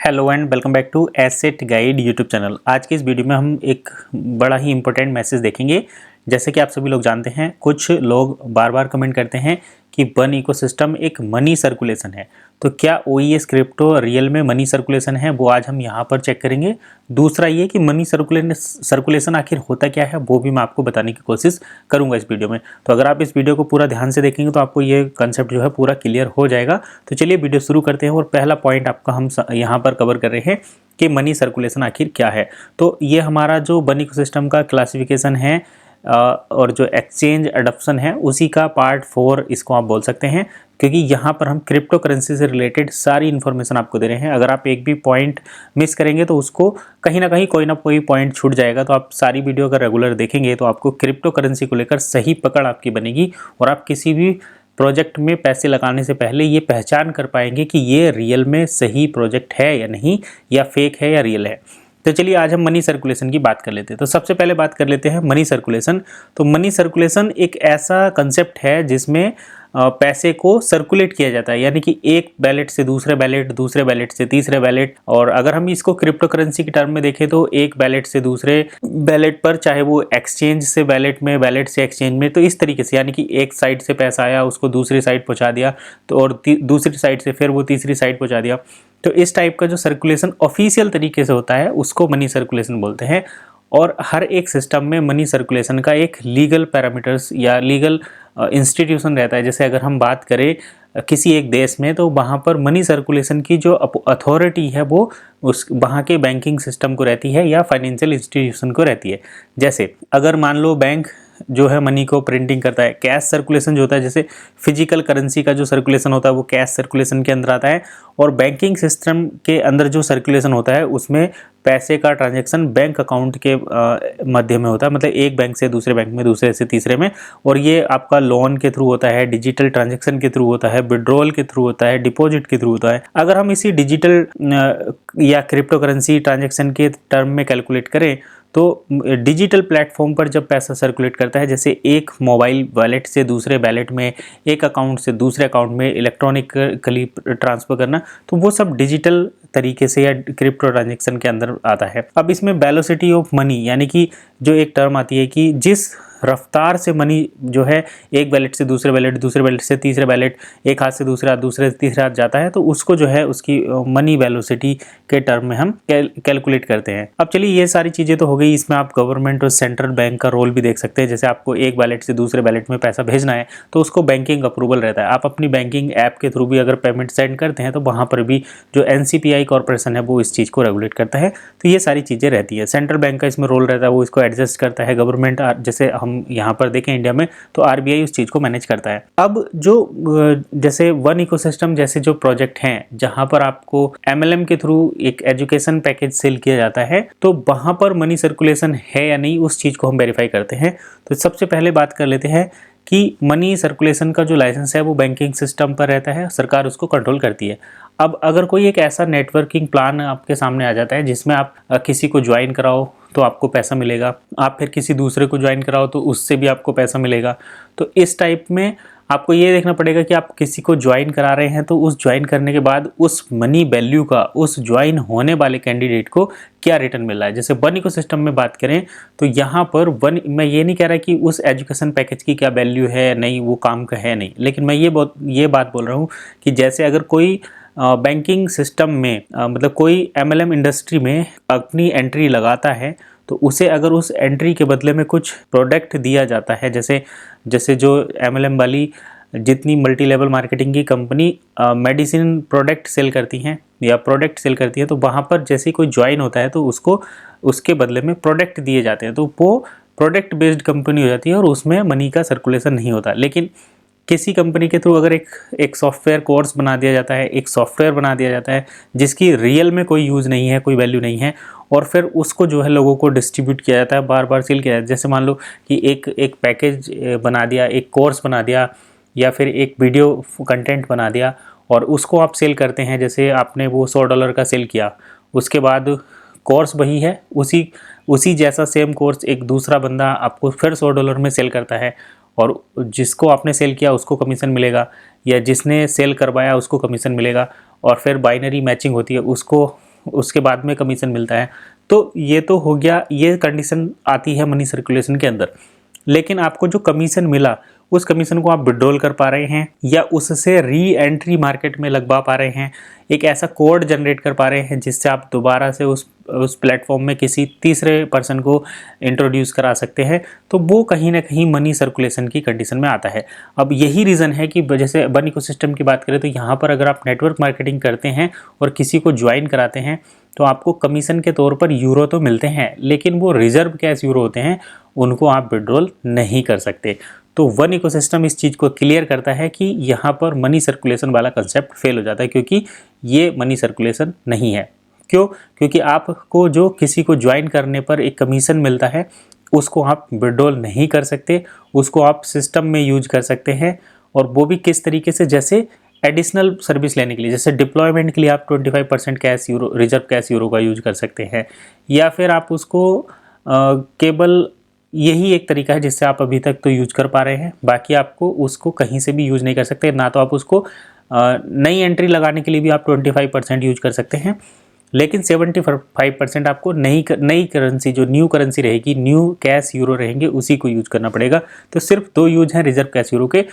Hello and welcome back to Asset Guide YouTube channel. आज के इस वीडियो में हम एक बड़ा ही इंपॉर्टेंट मैसेज देखेंगे। जैसे कि आप सभी लोग जानते हैं, कुछ लोग बार बार कमेंट करते हैं कि वन इकोसिस्टम एक मनी सर्कुलेशन है। तो क्या OES क्रिप्टो रियल में मनी सर्कुलेशन है, वो आज हम यहाँ पर चेक करेंगे। दूसरा ये कि मनी सर्कुलेशन आखिर होता क्या है, वो भी मैं आपको बताने की कोशिश करूँगा इस वीडियो में। तो अगर आप इस वीडियो को पूरा ध्यान से देखेंगे तो आपको ये कंसेप्ट जो है पूरा क्लियर हो जाएगा। तो चलिए वीडियो शुरू करते हैं। और पहला पॉइंट आपका हम यहाँ पर कवर कर रहे हैं कि मनी सर्कुलेशन आखिर क्या है। तो ये हमारा जो वन इकोसिस्टम का क्लासिफिकेशन है और जो एक्सचेंज अडॉप्शन है उसी का पार्ट 4 इसको आप बोल सकते हैं, क्योंकि यहाँ पर हम क्रिप्टो करेंसी से रिलेटेड सारी इन्फॉर्मेशन आपको दे रहे हैं। अगर आप एक भी पॉइंट मिस करेंगे तो उसको कहीं ना कहीं कोई ना कोई पॉइंट छूट जाएगा। तो आप सारी वीडियो अगर रेगुलर देखेंगे तो आपको क्रिप्टो करेंसी को लेकर सही पकड़ आपकी बनेगी और आप किसी भी प्रोजेक्ट में पैसे लगाने से पहले ये पहचान कर पाएंगे कि ये रियल में सही प्रोजेक्ट है या नहीं, या फेक है या रियल है। तो चलिए आज हम मनी सर्कुलेशन की बात कर लेते हैं। तो सबसे पहले बात कर लेते हैं मनी सर्कुलेशन। तो मनी सर्कुलेशन एक ऐसा कंसेप्ट है जिसमें पैसे को सर्कुलेट किया जाता है, यानी कि एक बैलेट से दूसरे बैलेट, दूसरे बैलेट से तीसरे बैलेट। और अगर हम इसको क्रिप्टो करेंसी की टर्म में देखें तो एक बैलेट से दूसरे बैलेट पर, चाहे वो एक्सचेंज से बैलेट में, बैलेट से एक्सचेंज में, तो इस तरीके से, यानी कि एक साइड से पैसा आया उसको दूसरी साइड पहुंचा दिया, तो और दूसरी साइड से फिर वो तीसरी साइड पहुंचा दिया। तो इस टाइप का जो सर्कुलेशन ऑफिशियल तरीके से होता है उसको मनी सर्कुलेशन बोलते हैं। और हर एक सिस्टम में मनी सर्कुलेशन का एक लीगल पैरामीटर्स या लीगल इंस्टीट्यूशन रहता है। जैसे अगर हम बात करें किसी एक देश में, तो वहाँ पर मनी सर्कुलेशन की जो अथॉरिटी है वो उस वहाँ के बैंकिंग सिस्टम को रहती है या फाइनेंशियल इंस्टीट्यूशन को रहती है। जैसे अगर मान लो बैंक जो है मनी को प्रिंटिंग करता है, कैश सर्कुलेशन जो होता है, जैसे फिजिकल करेंसी का जो सर्कुलेशन होता है वो कैश सर्कुलेशन के अंदर आता है। और बैंकिंग सिस्टम के अंदर जो सर्कुलेशन होता है उसमें पैसे का ट्रांजैक्शन बैंक अकाउंट के मध्य में होता है, मतलब एक बैंक से दूसरे बैंक में, दूसरे से तीसरे में। और ये आपका लोन के थ्रू होता है, डिजिटल ट्रांजैक्शन के थ्रू होता है, विड्रॉल के थ्रू होता है, डिपॉजिट के थ्रू होता है। अगर हम इसी डिजिटल या क्रिप्टो करेंसी ट्रांजैक्शन के टर्म में कैलकुलेट करें तो डिजिटल प्लेटफॉर्म पर जब पैसा सर्कुलेट करता है, जैसे एक मोबाइल वॉलेट से दूसरे वॉलेट में, एक अकाउंट से दूसरे अकाउंट में इलेक्ट्रॉनिकली ट्रांसफ़र करना, तो वो सब डिजिटल तरीके से या क्रिप्टो ट्रांजैक्शन के अंदर आता है। अब इसमें वेलोसिटी ऑफ मनी, यानी कि जो एक टर्म आती है कि जिस रफ्तार से मनी जो है एक वैलेट से दूसरे वैलेट, दूसरे वैलेट से तीसरे वैलेट, एक हाथ से दूसरे हाथ, दूसरे से तीसरे हाथ जाता है, तो उसको जो है उसकी मनी वेलोसिटी के टर्म में हम कैलकुलेट करते हैं। अब चलिए ये सारी चीज़ें तो हो गई। इसमें आप गवर्नमेंट और सेंट्रल बैंक का रोल भी देख सकते हैं। जैसे आपको एक वैलेट से दूसरे वैलेट में पैसा भेजना है तो उसको बैंकिंग अप्रूवल रहता है। आप अपनी बैंकिंग ऐप के थ्रू भी अगर पेमेंट सेंड करते हैं तो वहाँ पर भी जो NCPI कॉर्पोरेशन है वो इस चीज़ को रेगुलेट करता है। तो ये सारी चीज़ें रहती है। सेंट्रल बैंक का इसमें रोल रहता है, वो इसको एडजस्ट करता है। गवर्नमेंट, जैसे हम यहाँ पर देखें इंडिया में, तो RBI उस चीज़ को मैनेज करता है। अब जो जैसे वन इकोसिस्टम जैसे जो प्रोजेक्ट हैं जहाँ पर आपको MLM के थ्रू एक एजुकेशन पैकेज सेल किया जाता है, तो वहाँ पर मनी सर्कुलेशन है या नहीं उस चीज़ को हम वेरीफाई करते हैं। तो सबसे पहले बात कर लेते हैं कि मनी सर्कुलेशन का जो लाइसेंस है वो बैंकिंग सिस्टम पर रहता है, सरकार उसको कंट्रोल करती है। अब अगर कोई एक ऐसा नेटवर्किंग प्लान आपके सामने आ जाता है जिसमें आप किसी को ज्वाइन कराओ तो आपको पैसा मिलेगा, आप फिर किसी दूसरे को ज्वाइन कराओ तो उससे भी आपको पैसा मिलेगा। तो इस टाइप में आपको ये देखना पड़ेगा कि आप किसी को ज्वाइन करा रहे हैं तो उस ज्वाइन करने के बाद उस मनी वैल्यू का उस ज्वाइन होने वाले कैंडिडेट को क्या रिटर्न मिल रहा है। जैसे वन इकोसिस्टम में बात करें तो यहाँ पर मैं ये नहीं कह रहा कि उस एजुकेशन पैकेज की क्या वैल्यू है, नहीं वो काम का है नहीं, लेकिन मैं ये बात बोल रहा हूँ कि जैसे अगर कोई बैंकिंग सिस्टम में मतलब कोई MLM इंडस्ट्री में अपनी एंट्री लगाता है तो उसे अगर उस एंट्री के बदले में कुछ प्रोडक्ट दिया जाता है, जैसे जो MLM वाली जितनी मल्टी लेवल मार्केटिंग की कंपनी मेडिसिन प्रोडक्ट सेल करती हैं या प्रोडक्ट सेल करती है, तो वहाँ पर जैसे कोई ज्वाइन होता है तो उसको उसके बदले में प्रोडक्ट दिए जाते हैं, तो वो प्रोडक्ट बेस्ड कंपनी हो जाती है और उसमें मनी का सर्कुलेशन नहीं होता। लेकिन किसी कंपनी के थ्रू अगर एक सॉफ्टवेयर कोर्स बना दिया जाता है, एक सॉफ्टवेयर बना दिया जाता है जिसकी रियल में कोई यूज़ नहीं है, कोई वैल्यू नहीं है, और फिर उसको जो है लोगों को डिस्ट्रीब्यूट किया जाता है, बार बार सेल किया जाता है। जैसे मान लो कि एक पैकेज बना दिया, एक कोर्स बना दिया, या फिर एक वीडियो कंटेंट बना दिया और उसको आप सेल करते हैं। जैसे आपने वो $100 का सेल किया, उसके बाद कोर्स वही है, उसी जैसा सेम कोर्स एक दूसरा बंदा आपको फिर $100 में सेल करता है, और जिसको आपने सेल किया उसको कमीशन मिलेगा, या जिसने सेल करवाया उसको कमीशन मिलेगा। और फिर बाइनरी मैचिंग होती है, उसको उसके बाद में कमीशन मिलता है। तो ये तो हो गया, ये कंडीशन आती है मनी सर्कुलेशन के अंदर। लेकिन आपको जो कमीशन मिला उस कमीशन को आप विड्रॉल कर पा रहे हैं या उससे री एंट्री मार्केट में लगवा पा रहे हैं, एक ऐसा कोड जनरेट कर पा रहे हैं जिससे आप दोबारा से उस प्लेटफॉर्म में किसी तीसरे पर्सन को इंट्रोड्यूस करा सकते हैं, तो वो कहीं ना कहीं मनी सर्कुलेशन की कंडीशन में आता है। अब यही रीज़न है कि जैसे वन इकोसिस्टम की बात करें तो यहाँ पर अगर आप नेटवर्क मार्केटिंग करते हैं और किसी को ज्वाइन कराते हैं तो आपको कमीशन के तौर पर यूरो तो मिलते हैं, लेकिन वो रिजर्व कैश यूरो होते हैं, उनको आप विड्रॉल नहीं कर सकते। तो वन इकोसिस्टम इस चीज़ को क्लियर करता है कि यहाँ पर मनी सर्कुलेशन वाला कंसेप्ट फेल हो जाता है, क्योंकि ये मनी सर्कुलेशन नहीं है। क्यों? क्योंकि आपको जो किसी को ज्वाइन करने पर एक कमीशन मिलता है उसको आप विड्रॉल नहीं कर सकते, उसको आप सिस्टम में यूज कर सकते हैं। और वो भी किस तरीके से, जैसे एडिशनल सर्विस लेने के लिए, जैसे डिप्लॉयमेंट के लिए आप 25% cash euro, reserve cash euro का यूज कर सकते हैं, या फिर आप उसको केवल यही एक तरीका है जिससे आप अभी तक तो यूज कर पा रहे हैं, बाकी आपको उसको कहीं से भी यूज नहीं कर सकते। ना तो आप उसको नई एंट्री लगाने के लिए भी आप 25% यूज कर सकते हैं, लेकिन 75% आपको नई करेंसी, जो न्यू करेंसी रहेगी, न्यू कैश यूरो रहेंगे, उसी को यूज करना पड़ेगा। तो सिर्फ 2 यूज हैं रिजर्व कैश यूरो के,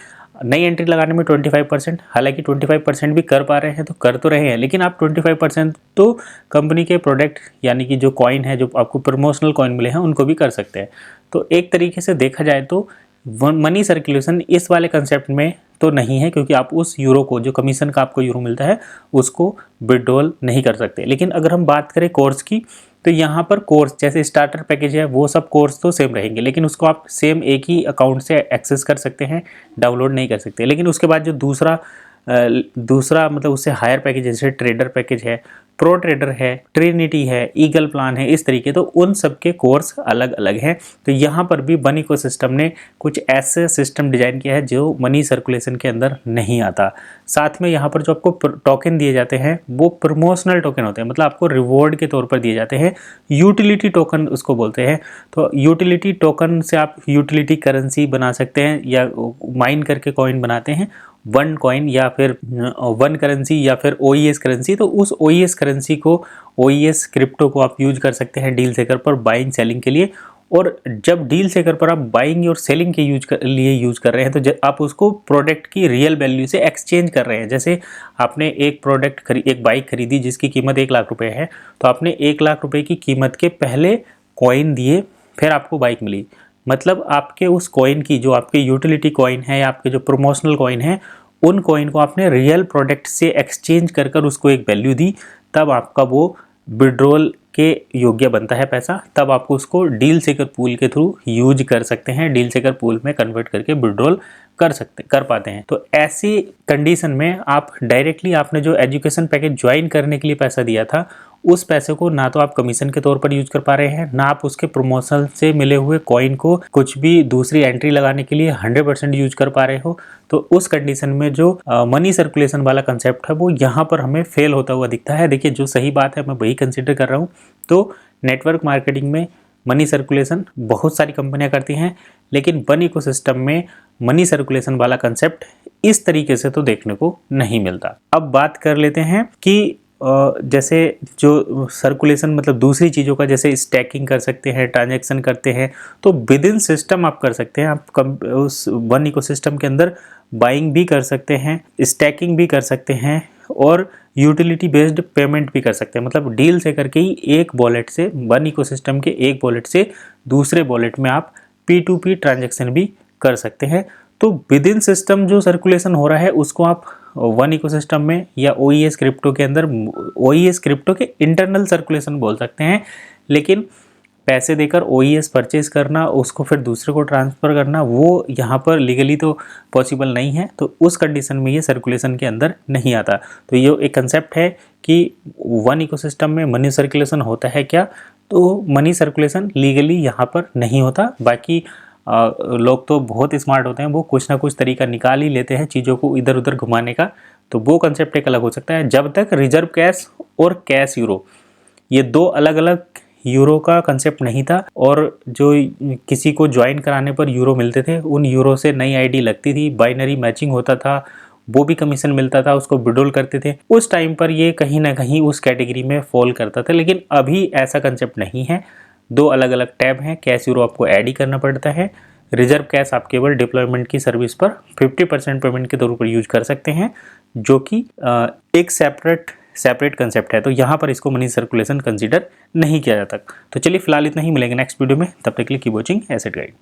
नई एंट्री लगाने में 25%, हालांकि 25% भी कर पा रहे हैं तो कर तो रहे हैं, लेकिन आप 25% तो कंपनी के प्रोडक्ट यानी कि जो कॉइन है, जो आपको प्रमोशनल कॉइन मिले हैं, उनको भी कर सकते हैं। तो एक तरीके से देखा जाए तो मनी सर्कुलेशन इस वाले कंसेप्ट में तो नहीं है, क्योंकि आप उस यूरो को, जो कमीशन का आपको यूरो मिलता है, उसको विड्रॉल नहीं कर सकते। लेकिन अगर हम बात करें कोर्स की, तो यहाँ पर कोर्स जैसे स्टार्टर पैकेज है, वो सब कोर्स तो सेम रहेंगे, लेकिन उसको आप सेम एक ही अकाउंट से एक्सेस कर सकते हैं, डाउनलोड नहीं कर सकते। लेकिन उसके बाद जो दूसरा मतलब उससे हायर पैकेज, जैसे ट्रेडर पैकेज है, प्रो ट्रेडर है, ट्रिनिटी है, ईगल प्लान है, इस तरीके, तो उन सब के कोर्स अलग अलग हैं। तो यहाँ पर भी वन इकोसिस्टम ने कुछ ऐसे सिस्टम डिजाइन किया है जो मनी सर्कुलेशन के अंदर नहीं आता। साथ में यहाँ पर जो आपको टोकन दिए जाते हैं वो प्रमोशनल टोकन होते हैं, मतलब आपको रिवॉर्ड के तौर पर दिए जाते हैं, यूटिलिटी टोकन उसको बोलते हैं। तो यूटिलिटी टोकन से आप यूटिलिटी करेंसी बना सकते हैं या माइन करके कॉइन बनाते हैं, वन कॉइन या फिर वन करेंसी या फिर OES करेंसी। तो उस OES करेंसी को, OES क्रिप्टो को आप यूज कर सकते हैं डील सेकर पर बाइंग सेलिंग के लिए। और जब डील सेकर पर आप बाइंग और सेलिंग के लिए यूज कर रहे हैं तो आप उसको प्रोडक्ट की रियल वैल्यू से एक्सचेंज कर रहे हैं। जैसे आपने एक बाइक खरीदी जिसकी कीमत 1 लाख रुपए है, तो आपने 1 लाख रुपए की कीमत के पहले कॉइन दिए, फिर आपको बाइक मिली। मतलब आपके उस कॉइन की, जो आपके यूटिलिटी कॉइन है या आपके जो प्रमोशनल कॉइन है, उन कॉइन को आपने रियल प्रोडक्ट से एक्सचेंज कर उसको एक वैल्यू दी, तब आपका वो विड्रॉल के योग्य बनता है पैसा। तब आपको उसको डील सेकर पूल के थ्रू यूज कर सकते हैं, डील सेकर पूल में कन्वर्ट करके विड्रॉल कर पाते हैं। तो ऐसी कंडीशन में आप डायरेक्टली, आपने जो एजुकेशन पैकेज ज्वाइन करने के लिए पैसा दिया था, उस पैसे को ना तो आप कमीशन के तौर पर यूज कर पा रहे हैं, ना आप उसके प्रमोशन से मिले हुए कॉइन को कुछ भी दूसरी एंट्री लगाने के लिए 100% यूज कर पा रहे हो। तो उस कंडीशन में जो मनी सर्कुलेशन वाला कंसेप्ट है वो यहाँ पर हमें फेल होता हुआ दिखता है। देखिए, जो सही बात है मैं वही कंसिडर कर रहा हूँ। तो नेटवर्क मार्केटिंग में मनी सर्कुलेशन बहुत सारी कंपनियां करती हैं, लेकिन वन इकोसिस्टम में मनी सर्कुलेशन वाला कंसेप्ट इस तरीके से तो देखने को नहीं मिलता। अब बात कर लेते हैं कि जैसे जो सर्कुलेशन मतलब दूसरी चीज़ों का, जैसे स्टैकिंग कर सकते हैं, ट्रांजैक्शन करते हैं, तो विद इन सिस्टम आप कर सकते हैं। आप उस वन इकोसिस्टम के अंदर बाइंग भी कर सकते हैं, स्टैकिंग भी कर सकते हैं और यूटिलिटी बेस्ड पेमेंट भी कर सकते हैं। मतलब डील से करके ही एक वॉलेट से, वन इकोसिस्टम के एक वॉलेट से दूसरे वॉलेट में आप P2P ट्रांजैक्शन भी कर सकते हैं। तो विद इन सिस्टम जो सर्कुलेशन हो रहा है उसको आप वन इकोसिस्टम में या OES क्रिप्टो के अंदर, OES क्रिप्टो के इंटरनल सर्कुलेशन बोल सकते हैं। लेकिन पैसे देकर OES परचेज करना, उसको फिर दूसरे को ट्रांसफ़र करना, वो यहाँ पर लीगली तो पॉसिबल नहीं है। तो उस कंडीशन में ये सर्कुलेशन के अंदर नहीं आता। तो ये एक कंसेप्ट है कि वन इकोसिस्टम में मनी सर्कुलेशन होता है क्या? तो मनी सर्कुलेशन लीगली यहाँ पर नहीं होता। बाकी लोग तो बहुत स्मार्ट होते हैं, वो कुछ ना कुछ तरीका निकाल ही लेते हैं चीज़ों को इधर उधर घुमाने का। तो वो कंसेप्ट एक अलग हो सकता है। जब तक रिजर्व कैश और कैश यूरो, ये 2 अलग अलग यूरो का कंसेप्ट नहीं था, और जो किसी को ज्वाइन कराने पर यूरो मिलते थे, उन यूरो से नई आईडी लगती थी, बाइनरी मैचिंग होता था, वो भी कमीशन मिलता था, उसको विड्रॉल करते थे। उस टाइम पर ये कहीं ना कहीं उस कैटेगरी में फॉल करता था, लेकिन अभी ऐसा कंसेप्ट नहीं है। दो अलग अलग टैब हैं, कैश यूरो आपको ऐड ही करना पड़ता है। रिजर्व कैश आप केवल डिप्लॉयमेंट की सर्विस पर 50% पेमेंट के तौर पर यूज कर सकते हैं, जो कि एक सेपरेट कंसेप्ट है। तो यहाँ पर इसको मनी सर्कुलेशन कंसीडर नहीं किया जाता। तो चलिए फिलहाल इतना ही, मिलेंगे नेक्स्ट वीडियो में, तब तक के लिए कीप वॉचिंग एसेट गाइड।